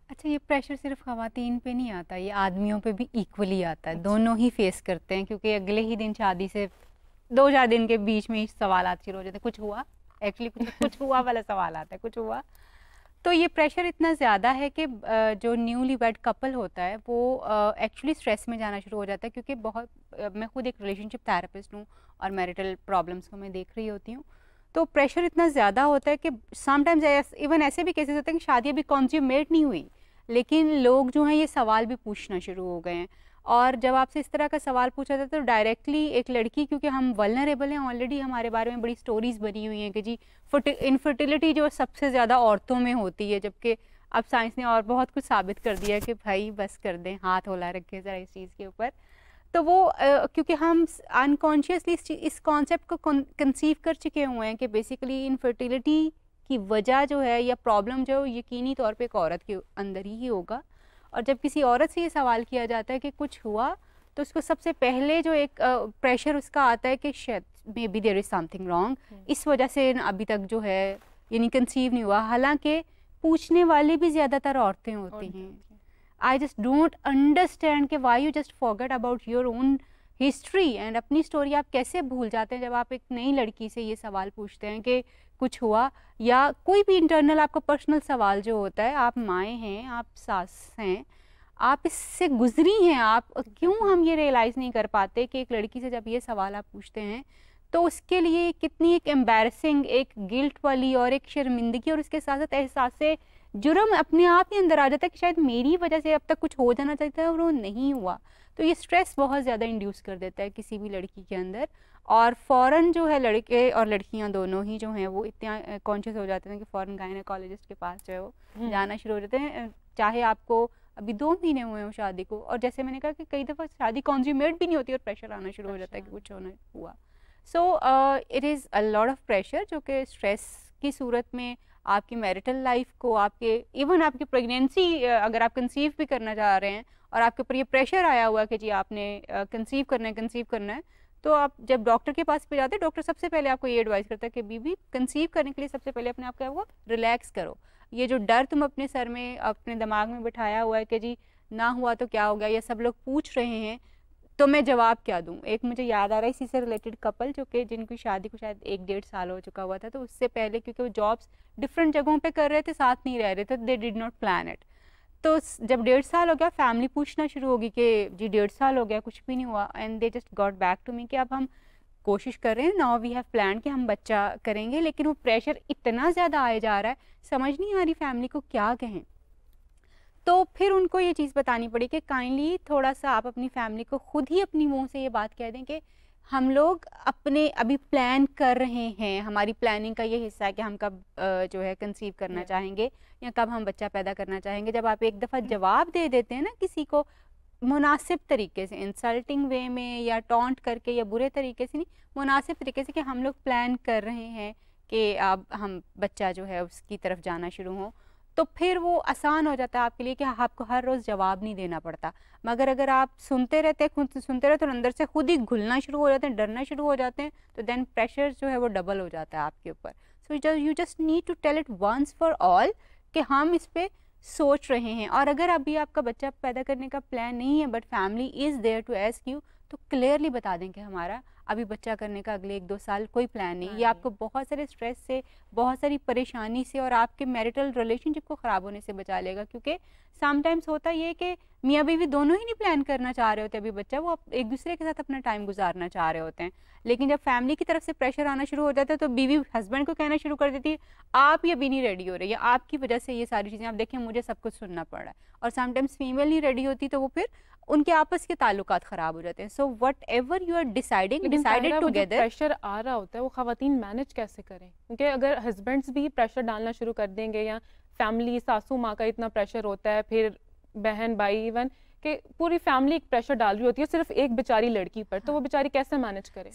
अच्छा, ये प्रेशर सिर्फ ख़वातीन पे नहीं आता, ये आदमियों पे भी इक्वली आता है। दोनों ही फेस करते हैं, क्योंकि अगले ही दिन शादी से 2-4 दिन के बीच में ही सवालात शुरू हो जाते हैं, कुछ हुआ, एक्चुअली कुछ कुछ हुआ वाला सवाल आता है, कुछ हुआ। तो ये प्रेशर इतना ज़्यादा है कि जो न्यूली वेड कपल होता है वो एक्चुअली स्ट्रेस में जाना शुरू हो जाता है, क्योंकि बहुत मैं खुद एक रिलेशनशिप थेरेपिस्ट हूँ और मैरिटल प्रॉब्लम्स को मैं देख रही होती हूँ। तो प्रेशर इतना ज़्यादा होता है कि समटाइम्स इवन ऐसे भी केसेस होते हैं कि शादी अभी कॉन्ज्यूमेट नहीं हुई, लेकिन लोग जो हैं ये सवाल भी पूछना शुरू हो गए हैं। और जब आपसे इस तरह का सवाल पूछा जाता है तो डायरेक्टली एक लड़की, क्योंकि हम वल्नरेबल हैं ऑलरेडी, हमारे बारे में बड़ी स्टोरीज बनी हुई हैं कि जी इनफर्टिलिटी जो सबसे ज़्यादा औरतों में होती है, जबकि अब साइंस ने और बहुत कुछ साबित कर दिया कि भाई बस कर दें, हाथ होला रखें ज़रा इस चीज़ के ऊपर। तो वो क्योंकि हम अनकॉन्शियसली इस कॉन्सेप्ट को कंसीव कर चुके हुए हैं कि बेसिकली इनफर्टिलिटी की वजह जो है या प्रॉब्लम जो यकीनी तौर पे एक औरत के अंदर ही होगा। और जब किसी औरत से ये सवाल किया जाता है कि कुछ हुआ, तो उसको सबसे पहले जो एक प्रेशर उसका आता है कि शायद may be there is something wrong, इस वजह से अभी तक जो है यानी कंसीव नहीं हुआ। हालांकि पूछने वाली भी ज़्यादातर औरतें होती हैं। आई जस्ट डोंट अंडरस्टैंड कि why you just forget about your own history and अपनी स्टोरी आप कैसे भूल जाते हैं जब आप एक नई लड़की से ये सवाल पूछते हैं कि कुछ हुआ, या कोई भी इंटरनल आपका पर्सनल सवाल जो होता है। आप माएँ हैं, आप सास हैं, आप इससे गुजरी हैं, आप क्यों हम ये रियलाइज़ नहीं कर पाते कि एक लड़की से जब ये सवाल आप पूछते हैं तो उसके लिए कितनी एक एम्बैरसिंग, एक गिल्ट वाली और एक शर्मिंदगी और उसके साथ साथ एहसास जुर्म अपने आप ही अंदर आ जाता है कि शायद मेरी वजह से अब तक कुछ हो जाना चाहिए था और वो नहीं हुआ। तो ये स्ट्रेस बहुत ज़्यादा इंड्यूस कर देता है किसी भी लड़की के अंदर, और फ़ौरन जो है लड़के और लड़कियां दोनों ही जो हैं वो इतना कॉन्शियस हो जाते हैं कि फ़ौरन गायनेकोलॉजिस्ट के पास जो है वो जाना शुरू हो जाते हैं, चाहे आपको अभी 2 महीने हुए हो शादी को। और जैसे मैंने कहा कि कई दफ़ा शादी कॉन्ज्यूमेट भी नहीं होती और प्रेशर आना शुरू हो जाता है कि कुछ होना हुआ। So it is a lot of pressure जो कि स्ट्रेस की सूरत में आपकी मैरिटल लाइफ को, आपके इवन आपकी प्रेगनेंसी, अगर आप कंसीव भी करना चाह रहे हैं और आपके ऊपर ये प्रेशर आया हुआ है कि जी आपने कंसीव करना है, तो आप जब डॉक्टर के पास पे जाते हैं, डॉक्टर सबसे पहले आपको ये एडवाइस करता है कि बीबी कंसीव करने के लिए सबसे पहले अपने आप को रिलैक्स करो। ये जो डर तुम अपने सर में, अपने दिमाग में बिठाया हुआ है कि जी ना हुआ तो क्या हो गया, या सब लोग पूछ रहे हैं तो मैं जवाब क्या दूं। एक मुझे याद आ रहा है इसी से रिलेटेड कपल जो कि जिनकी शादी को शायद 1-1.5 साल हो चुका हुआ था, तो उससे पहले क्योंकि वो जॉब्स डिफरेंट जगहों पे कर रहे थे, साथ नहीं रह रहे थे, they did not plan it. तो जब 1.5 साल हो गया, फैमिली पूछना शुरू होगी कि जी 1.5 साल हो गया कुछ भी नहीं हुआ, and they just got back to me कि अब हम कोशिश कर रहे हैं, नाउ वी हैव प्लान कि हम बच्चा करेंगे, लेकिन वो प्रेशर इतना ज़्यादा आए जा रहा है, समझ नहीं आ रही फैमिली को क्या कहें। तो फिर उनको ये चीज़ बतानी पड़ी कि काइंडली थोड़ा सा आप अपनी फैमिली को खुद ही अपनी मुंह से ये बात कह दें कि हम लोग अपने अभी प्लान कर रहे हैं, हमारी प्लानिंग का ये हिस्सा है कि हम कब जो है कंसीव करना चाहेंगे या कब हम बच्चा पैदा करना चाहेंगे। जब आप एक दफ़ा जवाब दे देते हैं ना किसी को मुनासिब तरीके से, इंसल्टिंग वे में या टॉन्ट करके या बुरे तरीके से नहीं, मुनासिब तरीके से कि हम लोग प्लान कर रहे हैं कि अब हम बच्चा जो है उसकी तरफ जाना शुरू हों, तो फिर वो आसान हो जाता है आपके लिए कि आपको हर रोज़ जवाब नहीं देना पड़ता। मगर अगर आप सुनते रहते हैं, खुद से सुनते रहते हैं और अंदर से खुद ही घुलना शुरू हो जाते हैं, डरना शुरू हो जाते हैं, तो देन प्रेशर जो है वो डबल हो जाता है आपके ऊपर। So you just need to tell it once for all कि हम इस पर सोच रहे हैं। और अगर अभी आपका बच्चा पैदा करने का प्लान नहीं है but family is there to ask you, तो क्लियरली बता दें कि हमारा अभी बच्चा करने का अगले 1-2 साल कोई प्लान नहीं। ये आपको बहुत सारे स्ट्रेस से, बहुत सारी परेशानी से और आपके मैरिटल रिलेशनशिप को ख़राब होने से बचा लेगा। क्योंकि समटाइम्स होता ये कि मियाँ बीवी दोनों ही नहीं प्लान करना चाह रहे होते अभी बच्चा, वो एक दूसरे के साथ अपना टाइम गुजारना चाह रहे होते हैं, लेकिन जब फैमिली की तरफ से प्रेशर आना शुरू हो जाता है तो बीवी हस्बैंड को कहना शुरू कर देती है आप ये भी नहीं रेडी हो रहे, या आपकी वजह से ये सारी चीज़ें आप देखें मुझे सब कुछ सुनना पड़ रहा है। और समटाइम्स फीमेल नहीं रेडी होती तो वो फिर उनके आपस के ताल्लुकात ख़राब हो जाते हैं। So whatever you are decided together. Pressure आ रहा होता है वो ख़वातीन मैनेज कैसे करें? क्योंकि अगर हस्बैंड्स भी प्रेशर डालना शुरू कर देंगे या फैमिली सासू माँ का इतना प्रेशर होता है, फिर बहन भाई इवन कि पूरी फैमिली एक प्रेशर डाल रही होती है सिर्फ एक बेचारी लड़की पर, तो वो बेचारी कैसे मैनेज करे?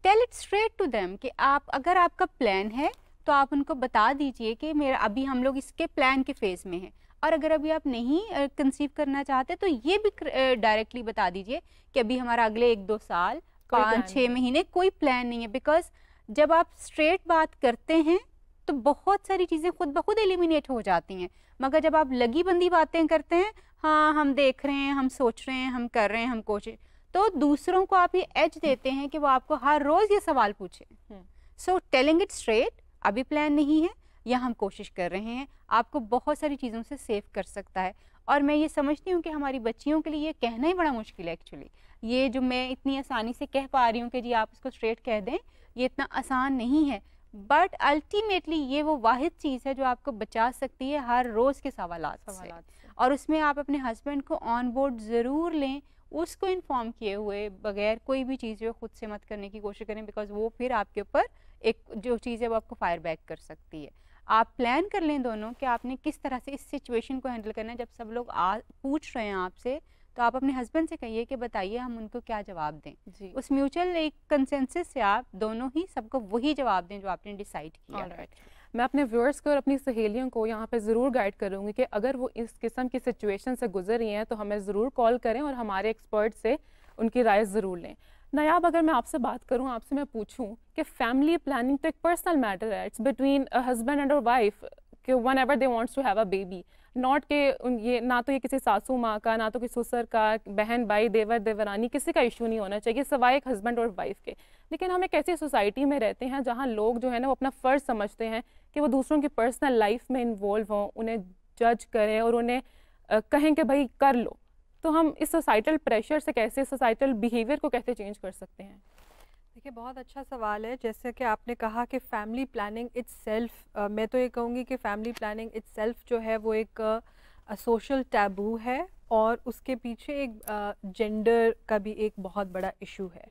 Tell it straight to them कि आप अगर आपका प्लान है तो आप उनको बता दीजिए कि मेरा अभी हम लोग इसके प्लान के फेज में हैं, और अगर अभी आप नहीं कंसीव करना चाहते तो ये भी डायरेक्टली बता दीजिए कि अभी हमारा अगले 1-2 साल 5-6 महीने कोई प्लान नहीं है। बिकॉज जब आप स्ट्रेट बात करते हैं तो बहुत सारी चीज़ें खुद ब खुद एलिमिनेट हो जाती हैं। मगर जब आप लगी बंदी बातें करते हैं, हाँ हम देख रहे हैं, हम सोच रहे हैं, हम कर रहे हैं, हम कोशिश, तो दूसरों को आप ये एज देते हैं कि वो आपको हर रोज़ ये सवाल पूछें। सो टेलिंग इट स्ट्रेट, अभी प्लान नहीं है या हम कोशिश कर रहे हैं, आपको बहुत सारी चीज़ों से सेव कर सकता है। और मैं ये समझती हूँ कि हमारी बच्चियों के लिए ये कहना ही बड़ा मुश्किल है एक्चुअली। ये जो मैं इतनी आसानी से कह पा रही हूँ कि जी आप इसको स्ट्रेट कह दें, ये इतना आसान नहीं है, बट अल्टीमेटली ये वो वाहिद चीज़ है जो आपको बचा सकती है हर रोज़ के सवालात से। और उसमें आप अपने हस्बैंड को ऑन बोर्ड ज़रूर लें, उसको इन्फॉर्म किए हुए बगैर कोई भी चीज़ जो खुद से मत करने की कोशिश करें, बिकॉज वो फिर आपके ऊपर एक जो चीज़ है वो आपको फायर बैक कर सकती है। आप प्लान कर लें दोनों कि आपने किस तरह से इस सिचुएशन को हैंडल करना है। जब सब लोग पूछ रहे हैं आपसे, तो आप अपने हस्बैंड से कहिए कि बताइए हम उनको क्या जवाब दें जी। उस म्यूचुअल एक कंसेंसस से आप दोनों ही सबको वही जवाब दें जो आपने डिसाइड किया है। मैं अपने व्यूअर्स को और अपनी सहेलियों को यहाँ पे ज़रूर गाइड करूँगी कि अगर वो इस किस्म की सिचुएशन से गुजर रही हैं तो हमें ज़रूर कॉल करें और हमारे एक्सपर्ट से उनकी राय ज़रूर लें। नायाब, अगर मैं आपसे बात करूँ, आपसे मैं पूछूं कि फैमिली प्लानिंग तो एक पर्सनल मैटर है, it's between a husband and a wife कि whenever they wants to have a baby, not के ये ना तो ये किसी सासू माँ का, ना तो किसी ससुर का, बहन भाई, देवर देवरानी, किसी का इशू नहीं होना चाहिए सिवाय एक हस्बैंड और वाइफ के। लेकिन हम एक ऐसी सोसाइटी में रहते हैं जहाँ लोग जो है ना वो अपना फ़र्ज़ समझते हैं कि वो दूसरों की पर्सनल लाइफ में इन्वॉल्व हों, उन्हें जज करें और उन्हें कहें कि भाई कर लो। तो हम इस सोसाइटल प्रेशर से कैसे, सोसाइटल बिहेवियर को कैसे चेंज कर सकते हैं? देखिए, बहुत अच्छा सवाल है। जैसे कि आपने कहा कि फ़ैमिली प्लानिंग इट्सेल्फ, मैं तो ये कहूँगी कि फ़ैमिली प्लानिंग इट्सेल्फ जो है वो एक सोशल टैबू है और उसके पीछे एक जेंडर का भी एक बहुत बड़ा इशू है।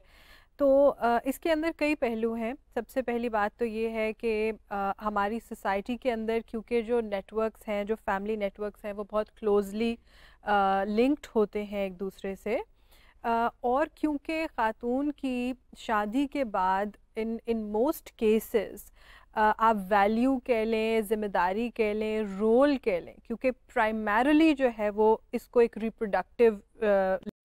तो इसके अंदर कई पहलू हैं। सबसे पहली बात तो ये है कि हमारी सोसाइटी के अंदर क्योंकि जो नेटवर्क्स हैं, जो फैमिली नेटवर्क्स हैं, वो बहुत क्लोजली लिंक्ड होते हैं एक दूसरे से, और क्योंकि ख़ातून की शादी के बाद इन मोस्ट केसेस आप वैल्यू कह लें, ज़िम्मेदारी कह लें, रोल कह लें, क्योंकि प्राइमरली जो है वो इसको एक रिप्रोडक्टिव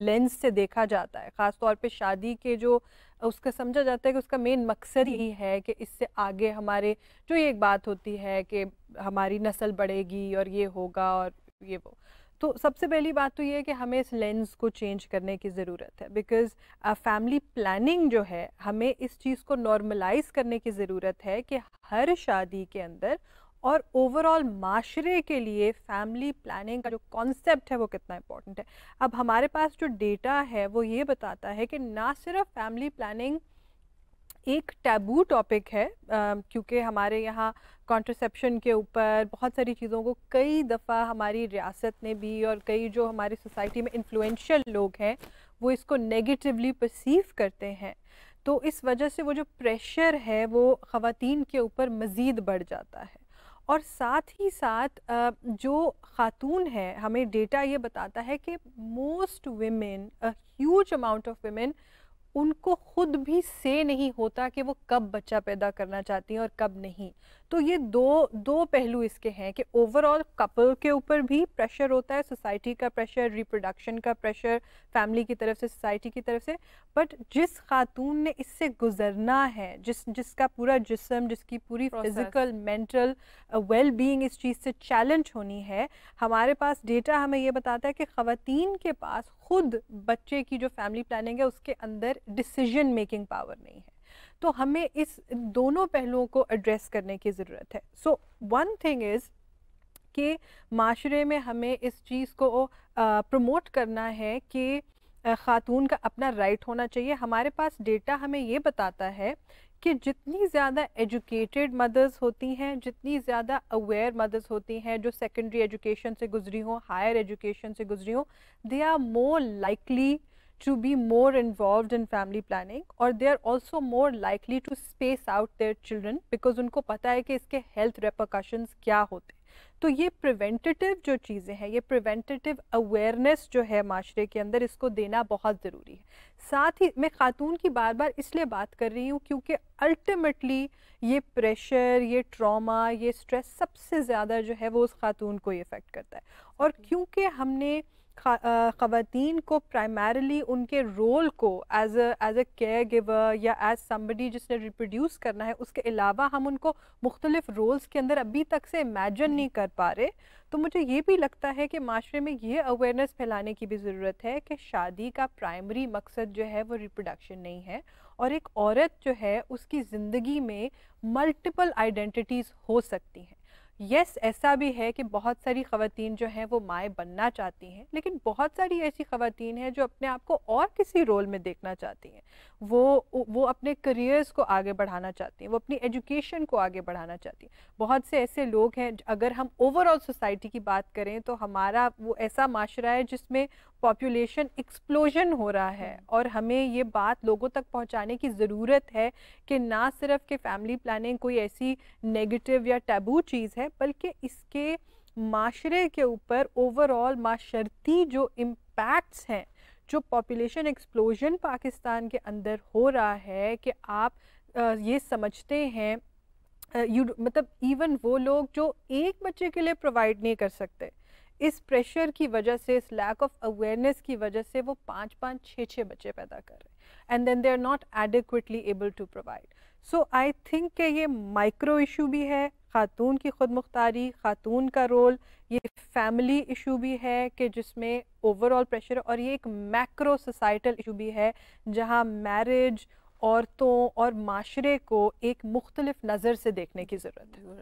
लेंस से देखा जाता है। ख़ास तौर पे शादी के जो उसका समझा जाता है कि उसका मेन मकसद यही है कि इससे आगे हमारे जो ये एक बात होती है कि हमारी नस्ल बढ़ेगी और ये होगा और ये वो। तो सबसे पहली बात तो ये है कि हमें इस लेंस को चेंज करने की ज़रूरत है, बिकॉज़ फैमिली प्लानिंग जो है, हमें इस चीज़ को नॉर्मलाइज करने की ज़रूरत है कि हर शादी के अंदर और ओवरऑल माशरे के लिए फैमिली प्लानिंग का जो कॉन्सेप्ट है वो कितना इम्पोर्टेंट है। अब हमारे पास जो डेटा है वो ये बताता है कि ना सिर्फ फैमिली प्लानिंग एक टैबू टॉपिक है, क्योंकि हमारे यहाँ कॉन्ट्रसेप्शन के ऊपर बहुत सारी चीज़ों को कई दफ़ा हमारी रियासत ने भी और कई जो हमारी सोसाइटी में इन्फ्लुएंशियल लोग हैं वो इसको नेगेटिवली परसीव करते हैं। तो इस वजह से वो जो प्रेशर है वो ख़वातीन के ऊपर मज़ीद बढ़ जाता है। और साथ ही साथ जो ख़ातून है, हमें डेटा ये बताता है कि most women, a huge amount of women, उनको खुद भी से नहीं होता कि वो कब बच्चा पैदा करना चाहती हैं और कब नहीं। तो ये दो पहलू इसके हैं कि ओवरऑल कपल के ऊपर भी प्रेशर होता है, सोसाइटी का प्रेशर, रिप्रोडक्शन का प्रेशर, फैमिली की तरफ से, सोसाइटी की तरफ से। बट जिस खातून ने इससे गुजरना है, जिसका पूरा जिस्म, जिसकी पूरी फिज़िकल मेंटल वेल बीइंग इस चीज़ से चैलेंज होनी है, हमारे पास डेटा हमें ये बताता है कि ख़वातीन के पास खुद बच्चे की जो फैमिली प्लानिंग है उसके अंदर डिसीजन मेकिंग पावर नहीं है। तो हमें इस दोनों पहलुओं को एड्रेस करने की ज़रूरत है। सो वन थिंग इज़ कि माशरे में हमें इस चीज़ को प्रमोट करना है कि ख़ातून का अपना राइट होना चाहिए। हमारे पास डेटा हमें ये बताता है कि जितनी ज़्यादा एजुकेटेड मदर्स होती हैं, जितनी ज़्यादा अवेयर मदर्स होती हैं, जो सेकेंडरी एजुकेशन से गुजरी हों, हायर एजुकेशन से गुजरी हों, they are more likely to be more involved in family planning, और they are also more likely to space out their children because उनको पता है कि इसके health repercussions क्या होते हैं। तो ये प्रिवेंटेटिव जो चीज़ें हैं, ये प्रिवेंटेटिव अवेयरनेस जो है माशरे के अंदर, इसको देना बहुत ज़रूरी है। साथ ही मैं ख़ातून की बार बार इसलिए बात कर रही हूँ क्योंकि अल्टीमेटली ये प्रेशर, ये ट्रॉमा, ये स्ट्रेस सबसे ज़्यादा जो है वो उस ख़ातून को ही इफ़ेक्ट करता है। और क्योंकि हमने ख़वातीन को प्राइमरली उनके रोल को एज अ केयर गिवर या एज समबडी जिसने रिप्रोड्यूस करना है, उसके अलावा हम उनको मुख्तलिफ रोल्स के अंदर अभी तक से इमेजिन नहीं कर पा रहे। तो मुझे ये भी लगता है कि माशरे में ये अवेयरनेस फैलाने की भी ज़रूरत है कि शादी का प्राइमरी मकसद जो है वो रिप्रोडक्शन नहीं है, और एक औरत जो है उसकी ज़िंदगी में मल्टीपल आइडेंटिटीज़ हो सकती हैं। यस, ऐसा भी है कि बहुत सारी ख़वातीन जो हैं वो माएँ बनना चाहती हैं, लेकिन बहुत सारी ऐसी ख़वातीन हैं जो अपने आप को और किसी रोल में देखना चाहती हैं। वो अपने करियर्स को आगे बढ़ाना चाहती हैं, वो अपनी एजुकेशन को आगे बढ़ाना चाहती हैं। बहुत से ऐसे लोग हैं, अगर हम ओवरऑल सोसाइटी की बात करें तो हमारा वो ऐसा माशरा है जिसमें पॉपुलेशन एक्सप्लोजन हो रहा है, और हमें ये बात लोगों तक पहुंचाने की ज़रूरत है कि ना सिर्फ कि फैमिली प्लानिंग कोई ऐसी नेगेटिव या टैबू चीज़ है, बल्कि इसके माशरे के ऊपर ओवरऑल माशरती जो इम्पैक्ट्स हैं, जो पॉपुलेशन एक्सप्लोजन पाकिस्तान के अंदर हो रहा है कि आप ये समझते हैं मतलब इवन वो लोग जो एक बच्चे के लिए प्रोवाइड नहीं कर सकते, इस प्रेशर की वजह से, इस लैक ऑफ अवेयरनेस की वजह से वो 5-5, 6-6 बच्चे पैदा कर रहे हैं, and then they are not adequately able to provide. So I think कि ये माइक्रो इशू भी है, ख़ातून की खुद मुख्तारी, ख़ातून का रोल, ये फैमिली इशू भी है कि जिसमें ओवरऑल प्रेशर, और ये एक मैक्रो सोसाइटल इशू भी है जहाँ मैरिज औरतों और माशरे को एक मुख्तलिफ नज़र से देखने की ज़रूरत है।